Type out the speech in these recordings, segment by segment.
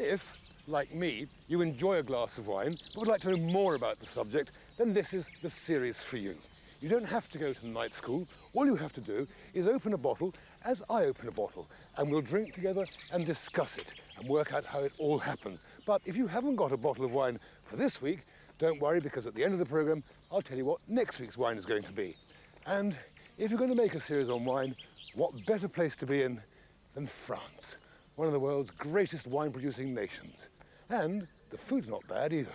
If, like me, you enjoy a glass of wine but would like to know more about the subject, then this is the series for you. You don't have to go to night school. All you have to do is open a bottle as I open a bottle, and we'll drink together and discuss it and work out how it all happened. But if you haven't got a bottle of wine for this week, don't worry, because at the end of the programme, I'll tell you what next week's wine is going to be. And if you're going to make a series on wine, what better place to be in than France, one of the world's greatest wine-producing nations. And the food's not bad either.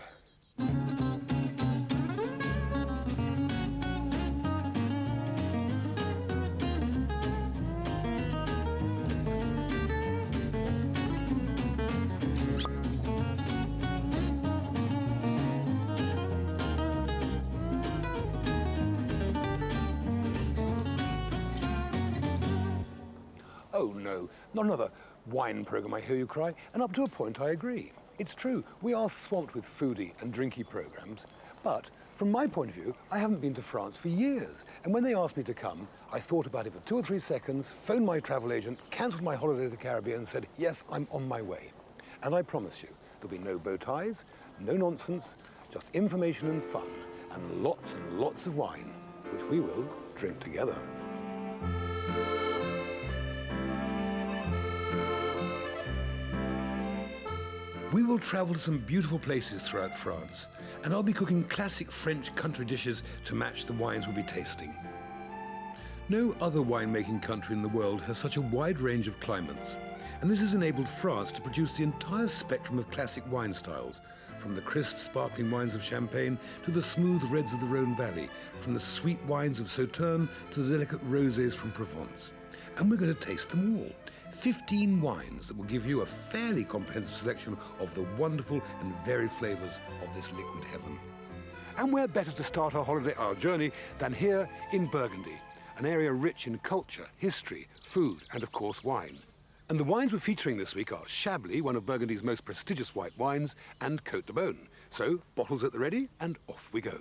Oh no, not another wine programme, I hear you cry, and up to a point I agree. It's true, we are swamped with foodie and drinky programmes, but from my point of view, I haven't been to France for years, and when they asked me to come, I thought about it for 2 or 3 seconds, phoned my travel agent, cancelled my holiday to the Caribbean and said, yes, I'm on my way. And I promise you, there'll be no bow ties, no nonsense, just information and fun, and lots of wine, which we will drink together. We will travel to some beautiful places throughout France, and I'll be cooking classic French country dishes to match the wines we'll be tasting. No other winemaking country in the world has such a wide range of climates, and this has enabled France to produce the entire spectrum of classic wine styles, from the crisp, sparkling wines of Champagne to the smooth reds of the Rhone Valley, from the sweet wines of Sauternes to the delicate rosés from Provence. And we're going to taste them all. 15 wines that will give you a fairly comprehensive selection of the wonderful and varied flavours of this liquid heaven. And where better to start our holiday, our journey, than here in Burgundy, an area rich in culture, history, food, and of course wine. And the wines we're featuring this week are Chablis, one of Burgundy's most prestigious white wines, and Côte de Beaune. So, bottles at the ready, and off we go.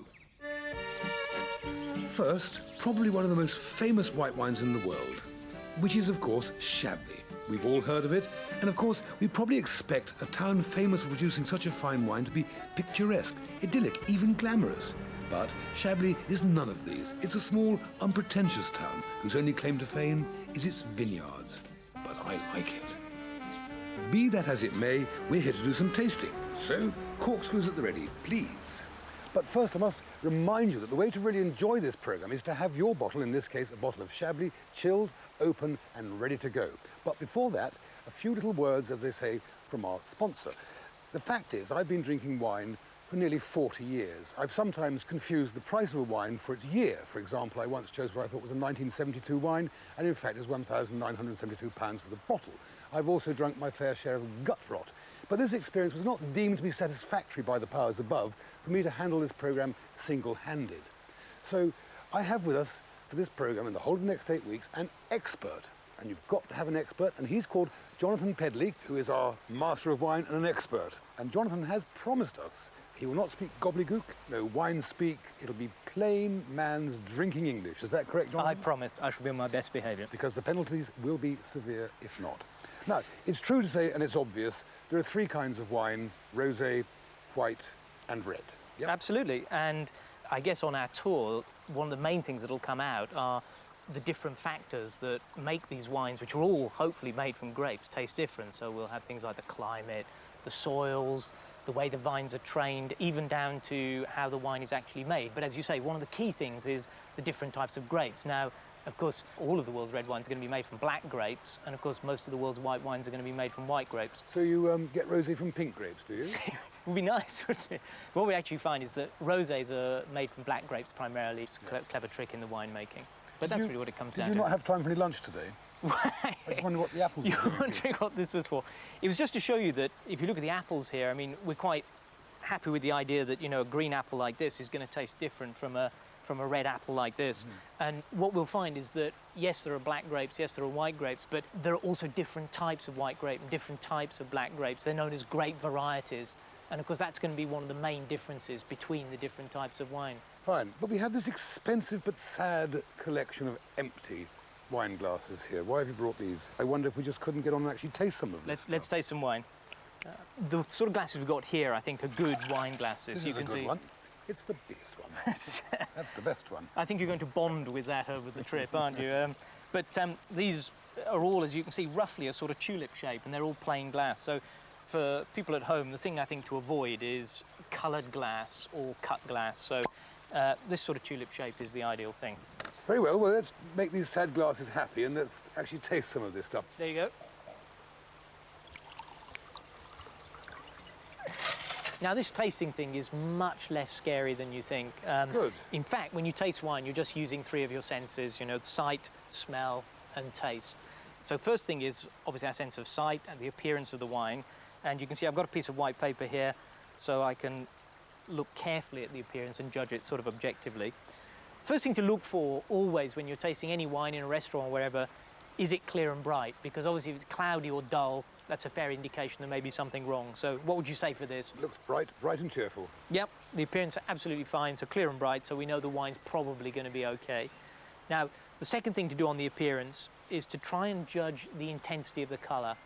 First, probably one of the most famous white wines in the world, which is, of course, Chablis. We've all heard of it, and of course, we probably expect a town famous for producing such a fine wine to be picturesque, idyllic, even glamorous. But Chablis is none of these. It's a small, unpretentious town whose only claim to fame is its vineyards. But I like it. Be that as it may, we're here to do some tasting. So, corkscrews at the ready, please. But first I must remind you that the way to really enjoy this programme is to have your bottle, in this case a bottle of Chablis, chilled, open and ready to go. But before that, a few little words, as they say, from our sponsor. The fact is, I've been drinking wine for nearly 40 years. I've sometimes confused the price of a wine for its year. For example, I once chose what I thought was a 1972 wine, and in fact it's £1,972 for the bottle. I've also drunk my fair share of gut rot. But this experience was not deemed to be satisfactory by the powers above for me to handle this programme single-handed. So I have with us for this programme, in the whole of the next 8 weeks, an expert. And you've got to have an expert, and he's called Jonathan Pedley, who is our master of wine and an expert. And Jonathan has promised us he will not speak gobbledygook, no wine speak. It'll be plain man's drinking English. Is that correct, Jonathan? I promise I shall be on my best behaviour. Because the penalties will be severe if not. Now, it's true to say, and it's obvious, there are 3 kinds of wine: rosé, white and red. Yep. Absolutely. And I guess on our tour, one of the main things that will come out are the different factors that make these wines, which are all hopefully made from grapes, taste different. So we'll have things like the climate, the soils, the way the vines are trained, even down to how the wine is actually made. But as you say, one of the key things is the different types of grapes. Now, of course, all of the world's red wines are going to be made from black grapes, and of course, most of the world's white wines are going to be made from white grapes. So you get rosé from pink grapes, do you? It would be nice, wouldn't it? What we actually find is that rosés are made from black grapes primarily. It's a clever trick in the winemaking. But that's really what it comes down to. Did you not have time for any lunch today? I just wonder what the apples were. You're wondering what this was for. It was just to show you that if you look at the apples here, I mean, we're quite happy with the idea that, you know, a green apple like this is going to taste different from a red apple like this. And what we'll find is that, yes, there are black grapes, yes, there are white grapes, but there are also different types of white grape and different types of black grapes. They're known as grape varieties. And of course, that's going to be one of the main differences between the different types of wine. Fine, but we have this expensive but sad collection of empty wine glasses here. Why have you brought these? I wonder if we just couldn't get on and actually taste some of this. Let's taste some wine. The sort of glasses we've got here, I think, are good wine glasses. This is a good one. It's the biggest one. That's the best one. I think you're going to bond with that over the trip, aren't you? But these are all, as you can see, roughly a sort of tulip shape, and they're all plain glass. So for people at home, the thing I think to avoid is coloured glass or cut glass. So this sort of tulip shape is the ideal thing. Very well. Well, let's make these sad glasses happy, and let's actually taste some of this stuff. There you go. Now, this tasting thing is much less scary than you think. Good. In fact, when you taste wine, you're just using 3 of your senses, sight, smell, and taste. So first thing is, obviously, our sense of sight and the appearance of the wine. And you can see I've got a piece of white paper here, so I can look carefully at the appearance and judge it sort of objectively. First thing to look for, always, when you're tasting any wine in a restaurant or wherever, is it clear and bright? Because obviously, if it's cloudy or dull, that's a fair indication there may be something wrong. So what would you say for this? It looks bright and cheerful. Yep, the appearance is absolutely fine, so clear and bright, so we know the wine's probably going to be okay. Now, the second thing to do on the appearance is to try and judge the intensity of the colour.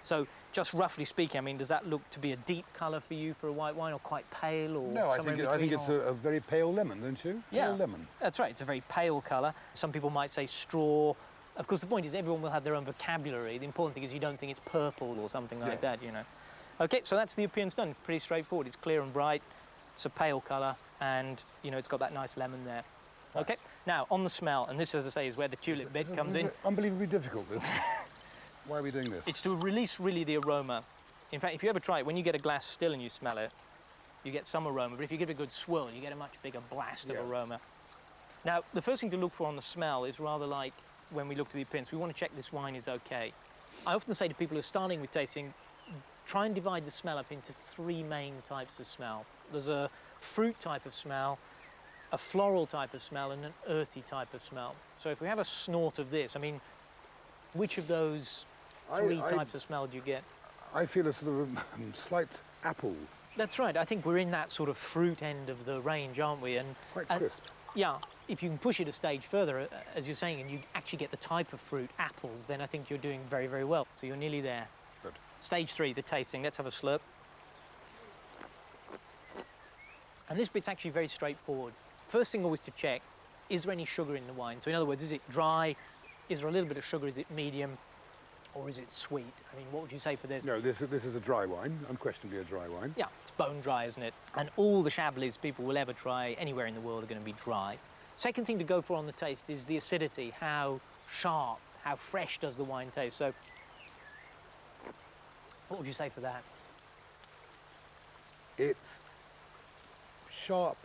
So just roughly speaking, I mean, does that look to be a deep colour for you for a white wine, or quite pale, or No, I think it's a very pale lemon, don't you? Yeah, pale lemon. That's right, it's a very pale colour. Some people might say straw. Of course, the point is everyone will have their own vocabulary. The important thing is you don't think it's purple or something like that, OK, so that's the appearance done. Pretty straightforward. It's clear and bright. It's a pale colour, and, it's got that nice lemon there. OK, now, on the smell, and this, as I say, is where the tulip bit comes in. Unbelievably difficult, this. Why are we doing this? It's to release, really, the aroma. In fact, if you ever try it, when you get a glass still and you smell it, you get some aroma, but if you give it a good swirl, you get a much bigger blast of aroma. Now, the first thing to look for on the smell is rather like when we look to the appearance. We want to check this wine is okay. I often say to people who are starting with tasting, try and divide the smell up into 3 main types of smell. There's a fruit type of smell, a floral type of smell, and an earthy type of smell. So if we have a snort of this, I mean, which of those 3 types of smell do you get? I feel a sort of slight apple. That's right. I think we're in that sort of fruit end of the range, aren't we? And quite crisp. Yeah. If you can push it a stage further, as you're saying, and you actually get the type of fruit, apples, then I think you're doing very, very well. So you're nearly there. Good. Stage 3, the tasting. Let's have a slurp. And this bit's actually very straightforward. First thing always to check, is there any sugar in the wine? So in other words, is it dry? Is there a little bit of sugar? Is it medium? Or is it sweet? I mean, what would you say for this? No, this is a dry wine, unquestionably a dry wine. Yeah, it's bone dry, isn't it? And all the Chablis people will ever try anywhere in the world are going to be dry. Second thing to go for on the taste is the acidity. How sharp, how fresh does the wine taste? So, what would you say for that? It's sharp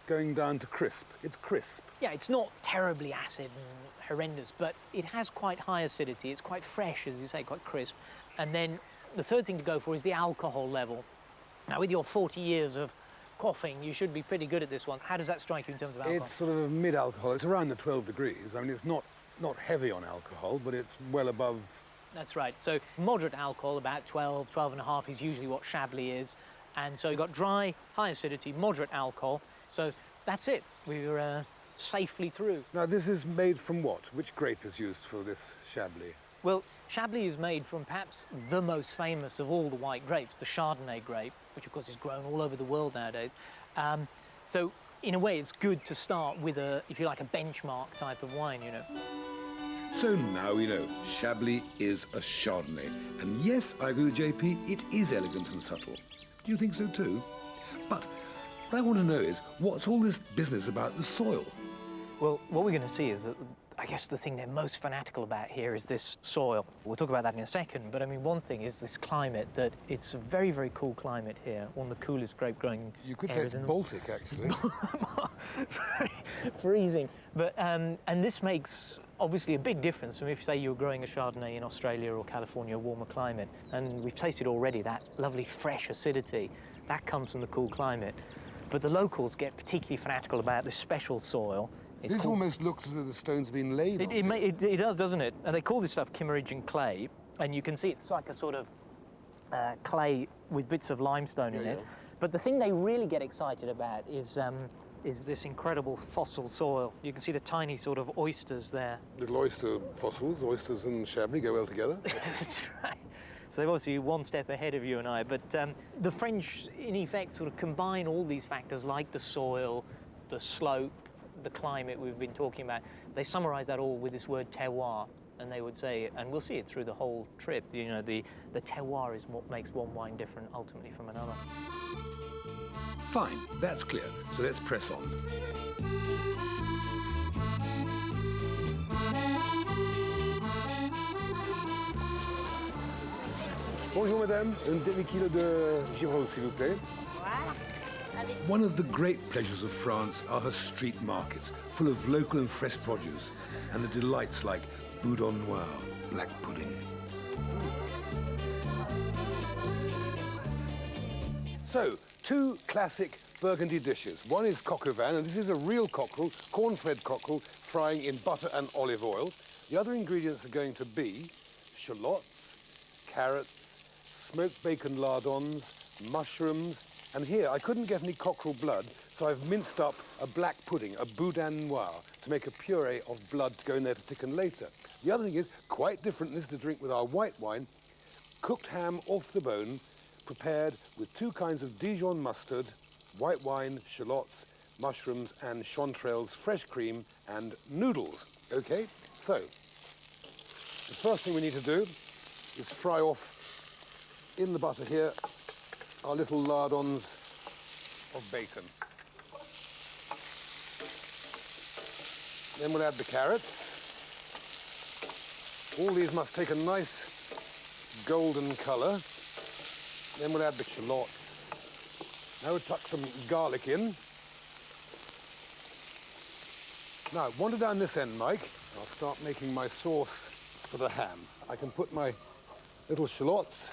going down to crisp. It's crisp. Yeah, it's not terribly acid and horrendous, but it has quite high acidity. It's quite fresh, as you say, quite crisp. And then the third thing to go for is the alcohol level. Now, with your 40 years of quaffing, you should be pretty good at this one. How does that strike you in terms of alcohol? It's sort of mid-alcohol. It's around the 12 degrees. I mean, it's not heavy on alcohol, but it's well above. That's right. So moderate alcohol, about 12, 12.5 is usually what Chablis is. And so you've got dry, high acidity, moderate alcohol. So that's it. We're safely through. Now, this is made from what? Which grape is used for this Chablis? Well, Chablis is made from perhaps the most famous of all the white grapes, the Chardonnay grape, which of course is grown all over the world nowadays. So in a way, it's good to start with if you like, a benchmark type of wine, So now we know, Chablis is a Chardonnay. And yes, I agree with JP, it is elegant and subtle. Do you think so too? But what I want to know is, what's all this business about the soil? Well, what we're going to see is that I guess the thing they're most fanatical about here is this soil. We'll talk about that in a second, but I mean, one thing is this climate, that it's a very, very cool climate here, one of the coolest grape growing You could say it's Baltic, actually. Freezing. But, and this makes obviously a big difference from if, say, you're growing a Chardonnay in Australia or California, a warmer climate. And we've tasted already that lovely fresh acidity. That comes from the cool climate. But the locals get particularly fanatical about this special soil. This almost looks as though the stones have been laid on. It does, doesn't it? And they call this stuff Kimmeridgian clay, and you can see it's like a sort of clay with bits of limestone in it. But the thing they really get excited about is this incredible fossil soil. You can see the tiny sort of oysters there. Little oyster fossils, oysters and Chablis go well together. That's right. So they're obviously one step ahead of you and I. But the French, in effect, sort of combine all these factors like the soil, the slope, the climate we've been talking about. They summarize that all with this word terroir. And they would say, and we'll see it through the whole trip, you know, the terroir is what makes one wine different ultimately from another. Fine, that's clear. So let's press on. Bonjour madame, un demi-kilo de girolles s'il vous plaît. One of the great pleasures of France are her street markets, full of local and fresh produce, and the delights like boudin noir, black pudding. So, two classic Burgundy dishes. One is coq au vin, and this is a real cockerel, corn-fed cockerel, frying in butter and olive oil. The other ingredients are going to be shallots, carrots, smoked bacon lardons, mushrooms, and here I couldn't get any cockerel blood, so I've minced up a black pudding, a boudin noir, to make a puree of blood to go in there to thicken later. The other thing is, quite different, this is to drink with our white wine, cooked ham off the bone, prepared with two kinds of Dijon mustard, white wine, shallots, mushrooms, and chanterelles, fresh cream, and noodles. Okay, so the first thing we need to do is fry off in the butter here our little lardons of bacon. Then we'll add the carrots. All these must take a nice golden colour. Then we'll add the shallots. Now we'll tuck some garlic in. Now, wander down this end, Mike. I'll start making my sauce for the ham. I can put my little shallots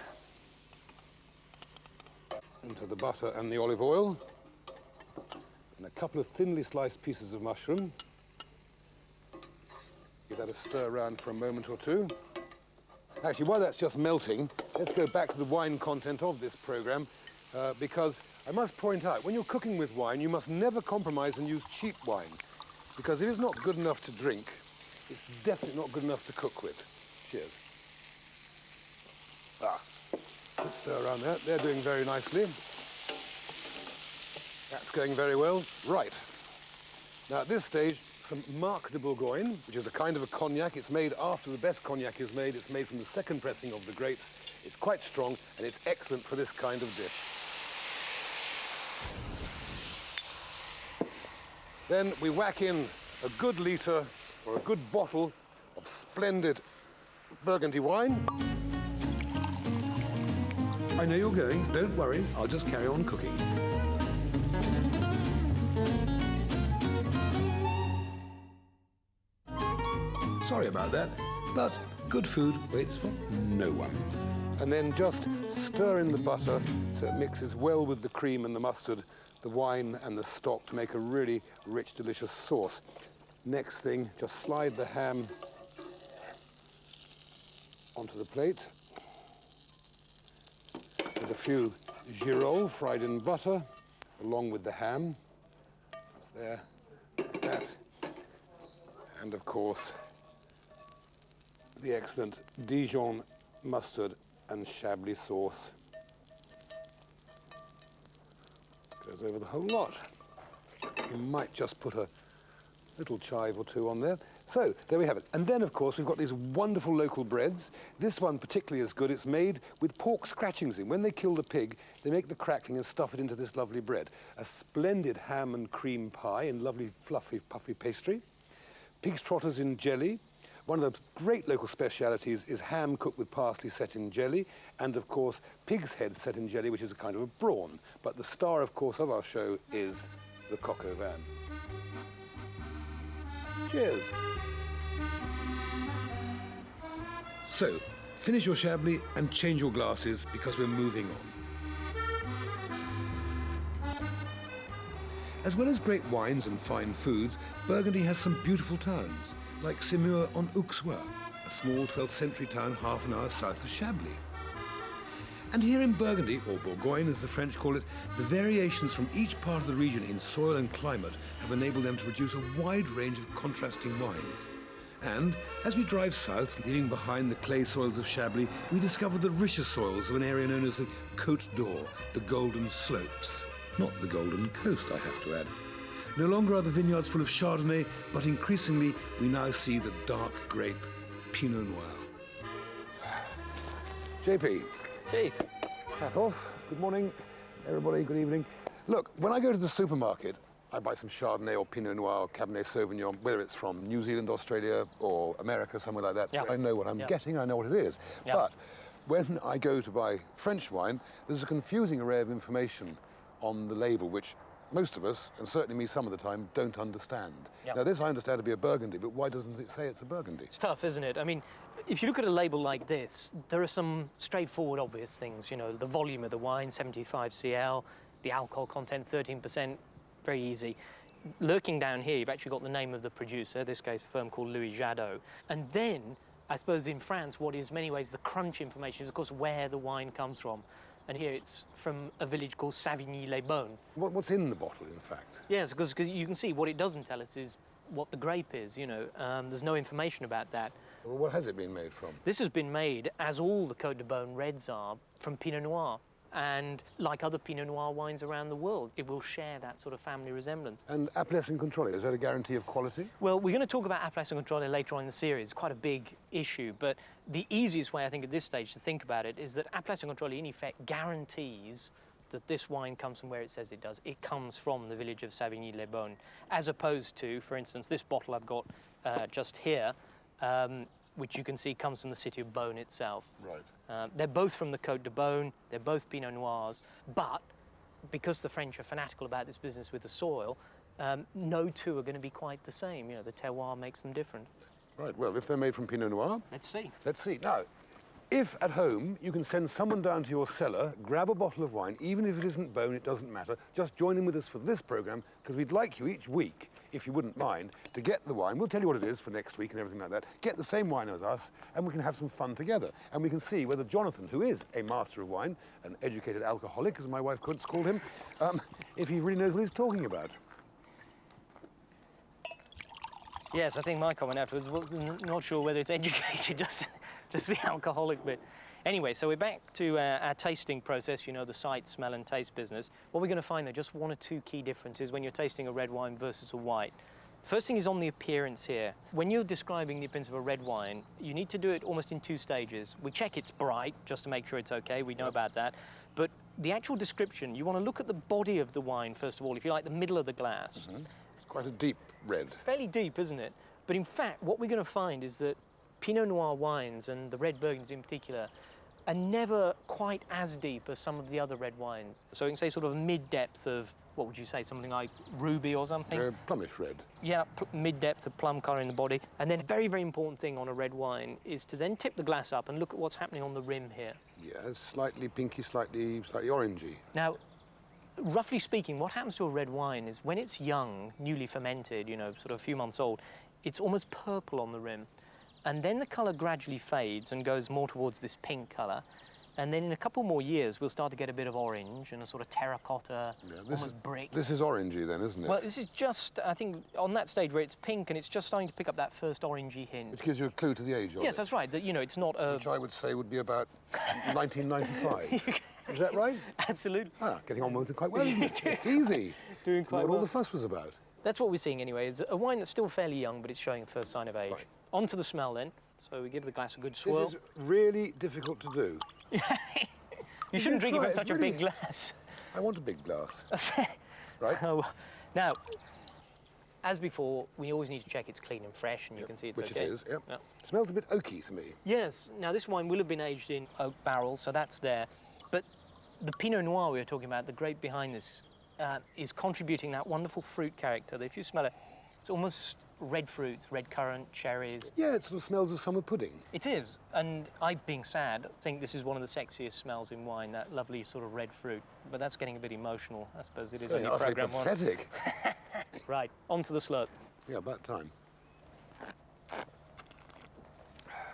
into the butter and the olive oil, and a couple of thinly sliced pieces of mushroom. Give that a stir around for a moment or two. Actually, while that's just melting, let's go back to the wine content of this program, because I must point out, when you're cooking with wine, you must never compromise and use cheap wine, because it is not good enough to drink. It's definitely not good enough to cook with. Cheers. Good stir around there. They're doing very nicely. That's going very well. Right. Now, at this stage, some Marc de Bourgogne, which is a kind of a cognac. It's made after the best cognac is made. It's made from the second pressing of the grapes. It's quite strong, and it's excellent for this kind of dish. Then we whack in a good litre or a good bottle of splendid Burgundy wine. I know you're going. Don't worry. I'll just carry on cooking. Sorry about that, but good food waits for no one. And then just stir in the butter so it mixes well with the cream and the mustard, the wine and the stock to make a really rich, delicious sauce. Next thing, just slide the ham onto the plate with a few girolles fried in butter along with the ham. That's there, like that. And of course, the excellent Dijon mustard and Chablis sauce. Goes over the whole lot. You might just put a little chive or two on there. So, there we have it. And then, of course, we've got these wonderful local breads. This one particularly is good. It's made with pork scratchings in. When they kill the pig, they make the crackling and stuff it into this lovely bread. A splendid ham and cream pie in lovely, fluffy, puffy pastry. Pig's trotters in jelly. One of the great local specialities is ham cooked with parsley set in jelly, and of course pig's head set in jelly, which is a kind of a brawn. But the star, of course, of our show is the coq au vin. Cheers. So, finish your Chablis and change your glasses because we're moving on. As well as great wines and fine foods, Burgundy has some beautiful towns, like Semur-en-Auxois, a small 12th century town half an hour south of Chablis. And here in Burgundy, or Bourgogne as the French call it, the variations from each part of the region in soil and climate have enabled them to produce a wide range of contrasting wines. And as we drive south, leaving behind the clay soils of Chablis, we discover the richer soils of an area known as the Côte d'Or, the Golden Slopes. Not the Golden Coast, I have to add. No longer are the vineyards full of Chardonnay, but increasingly we now see the dark grape Pinot Noir. JP, Keith. hat off. Good morning, everybody. Good evening. Look, when I go to the supermarket, I buy some Chardonnay or Pinot Noir or Cabernet Sauvignon, whether it's from New Zealand, Australia, or America, somewhere like that. Yeah. I know what I'm Yeah. getting, I know what it is. Yeah. But when I go to buy French wine, there's a confusing array of information on the label, which most of us, and certainly me some of the time, don't understand. Yeah. Now, this I understand to be a Burgundy, but why doesn't it say it's a Burgundy? It's tough, isn't it? I mean, if you look at a label like this, there are some straightforward, obvious things. You know, the volume of the wine, 75 cl, the alcohol content, 13%, very easy. Lurking down here, you've actually got the name of the producer, this case a firm called Louis Jadot. And then, I suppose in France, what is in many ways the crunch information is, of course, where the wine comes from. And here it's from a village called Savigny-les-Beaunes. What's in the bottle, in fact? Yes, because you can see what it doesn't tell us is what the grape is, you know. There's no information about that. Well, what has it been made from? This has been made, as all the Côte de Beaune reds are, from Pinot Noir. And like other Pinot Noir wines around the world, it will share that sort of family resemblance. And Appellation Contrôlée, is that a guarantee of quality? Well, we're going to talk about Appellation Contrôlée later on in the series. It's quite a big issue, but the easiest way, I think, at this stage to think about it is that Appellation Contrôlée, in effect, guarantees that this wine comes from where it says it does. It comes from the village of Savigny-les-Beaunes, as opposed to, for instance, this bottle I've got just here, which you can see comes from the city of Beaune itself. Right. They're both from the Côte de Beaune, they're both Pinot Noirs, but because the French are fanatical about this business with the soil, no two are going to be quite the same. You know, the terroir makes them different. Right, well, if they're made from Pinot Noir, Let's see. let's see. Now, if at home you can send someone down to your cellar, grab a bottle of wine, even if it isn't Beaune, it doesn't matter, just join in with us for this programme, because we'd like you each week, if you wouldn't mind, to get the wine. We'll tell you what it is for next week and everything like that. Get the same wine as us, and we can have some fun together. And we can see whether Jonathan, who is a master of wine, an educated alcoholic, as my wife Kuntz called him, if he really knows what he's talking about. Yes, I think my comment afterwards was not sure whether it's educated, just the alcoholic bit. Anyway, so we're back to our tasting process, you know, the sight, smell and taste business. What we're going to find, though, just one or two key differences when you're tasting a red wine versus a white. First thing is on the appearance here. When you're describing the appearance of a red wine, you need to do it almost in two stages. We check it's bright, just to make sure it's okay, we know about that. But the actual description, you want to look at the body of the wine, first of all, if you like, the middle of the glass. Mm-hmm. It's quite a deep red. Fairly deep, isn't it? But in fact, what we're going to find is that Pinot Noir wines, and the red Burgundies in particular, are never quite as deep as some of the other red wines. So you can say sort of mid-depth of, what would you say, something like ruby or something? Plumish red. Yeah, mid-depth of plum colour in the body. And then a very, very important thing on a red wine is to then tip the glass up and look at what's happening on the rim here. Yeah, slightly pinky, slightly orangey. Now, roughly speaking, what happens to a red wine is when it's young, newly fermented, you know, sort of a few months old, it's almost purple on the rim. And then the colour gradually fades and goes more towards this pink colour. And then in a couple more years, we'll start to get a bit of orange and a sort of terracotta, almost brick. This is orangey then, isn't it? Well, this is just, I think, on that stage where it's pink and it's just starting to pick up that first orangey hint. Which gives you a clue to the age of it. Yes, that's right. That, you know, it's not a... Which I would say would be about 1995. Is that right? Absolutely. Ah, getting on with it quite well, isn't it? It's easy. Doing quite what well. all the fuss was about. That's what we're seeing anyway, is a wine that's still fairly young, but it's showing a first sign of age. Fine. On to the smell then. So we give the glass a good swirl. This is really difficult to do. You shouldn't drink it try from it, such it's a big really- glass. I want a big glass. Right? Now, as before, we always need to check it's clean and fresh, and you can see it's Which okay. it is, yep. Yep. Smells a bit oaky to me. Yes. Now, this wine will have been aged in oak barrels, so that's there. But the Pinot Noir we were talking about, the grape behind this, is contributing that wonderful fruit character that if you smell it, it's almost red fruits, red currant, cherries. Yeah, it sort of smells of summer pudding. It is. And I, being sad, think this is one of the sexiest smells in wine, that lovely sort of red fruit. But that's getting a bit emotional, I suppose it is Very on your utterly programme one. pathetic. Right, on to the slurp. Yeah, about time.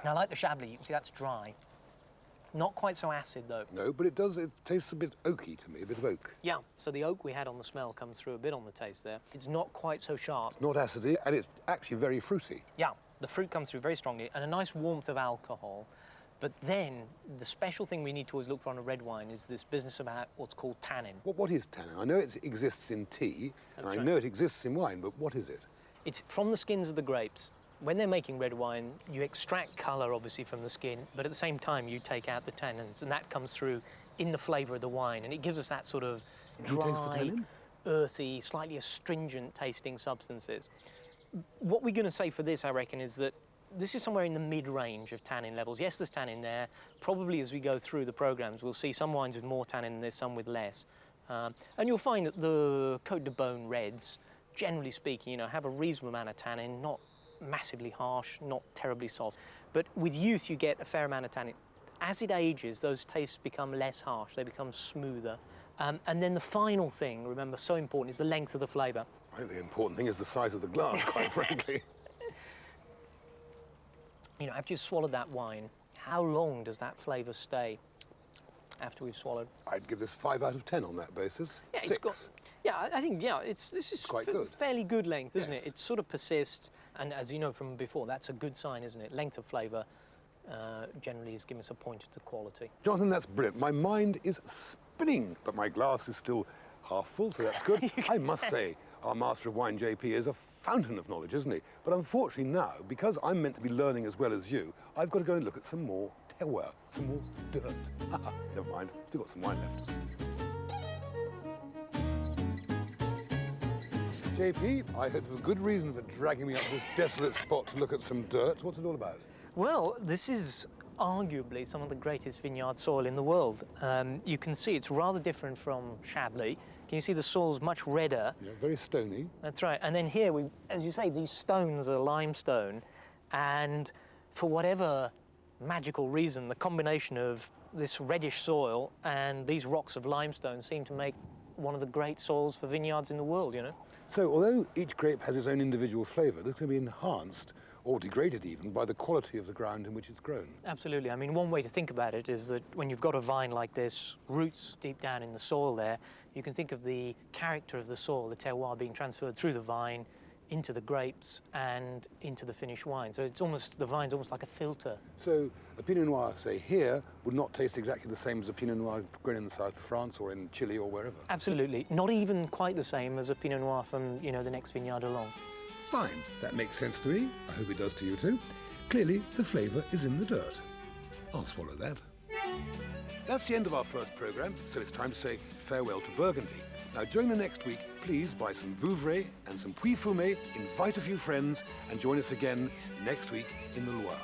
Now, like the Chablis, you can see that's dry. Not quite so acid, though. No, but it tastes a bit oaky to me, a bit of oak. Yeah, so the oak we had on the smell comes through a bit on the taste there. It's not quite so sharp. Not acidy, and it's actually very fruity. Yeah, The fruit comes through very strongly, and a nice warmth of alcohol. But then, the special thing we need to always look for on a red wine is this business about what's called tannin. What is tannin? I know it exists in tea, and I know it exists in wine, but what is it? It's from the skins of the grapes. When they're making red wine, you extract colour, obviously, from the skin, but at the same time, you take out the tannins, and that comes through in the flavour of the wine, and it gives us that sort of dry, earthy, slightly astringent tasting substances. What we're going to say for this, I reckon, is that this is somewhere in the mid-range of tannin levels. Yes, there's tannin there. Probably as we go through the programmes, we'll see some wines with more tannin and there's some with less. And you'll find that the Côte de Beaune reds, generally speaking, have a reasonable amount of tannin, not massively harsh, not terribly soft. But with youth, you get a fair amount of tannin. As it ages, those tastes become less harsh, they become smoother. And then the final thing, remember, so important, is the length of the flavour. I think the important thing is the size of the glass, quite frankly. After you've swallowed that wine, how long does that flavour stay after we've swallowed? I'd give this 5 out of 10 on that basis. Yeah, 6. I think, this is quite good. Fairly good length, isn't Yes. it? It sort of persists, and as you know from before, that's a good sign, isn't it? Length of flavour generally is giving us a pointer to quality. Jonathan, that's brilliant. My mind is spinning, but my glass is still half full, so that's good. I must say, our Master of Wine, JP, is a fountain of knowledge, isn't he? But unfortunately now, because I'm meant to be learning as well as you, I've got to go and look at some more terroir, some more dirt. Never mind, still got some wine left. JP, I hope you have a good reason for dragging me up this desolate spot to look at some dirt. What's it all about? Well, this is arguably some of the greatest vineyard soil in the world. You can see it's rather different from Chablis. Can you see the soil's much redder? Yeah, very stony. That's right. And then here, as you say, these stones are limestone, and for whatever magical reason, the combination of this reddish soil and these rocks of limestone seem to make one of the great soils for vineyards in the world, So, although each grape has its own individual flavour, this can be enhanced or degraded even by the quality of the ground in which it's grown. Absolutely. I mean, one way to think about it is that when you've got a vine like this, roots deep down in the soil there, you can think of the character of the soil, the terroir, being transferred through the vine into the grapes and into the finished wine. So the vine's almost like a filter. So a Pinot Noir, say, here, would not taste exactly the same as a Pinot Noir grown in the south of France or in Chile or wherever? Absolutely. Not even quite the same as a Pinot Noir from, the next vineyard along. Fine, that makes sense to me. I hope it does to you too. Clearly, the flavour is in the dirt. I'll swallow that. That's the end of our first programme, so it's time to say farewell to Burgundy. Now, during the next week, please buy some Vouvray and some Puy Fumé, invite a few friends, and join us again next week in the Loire.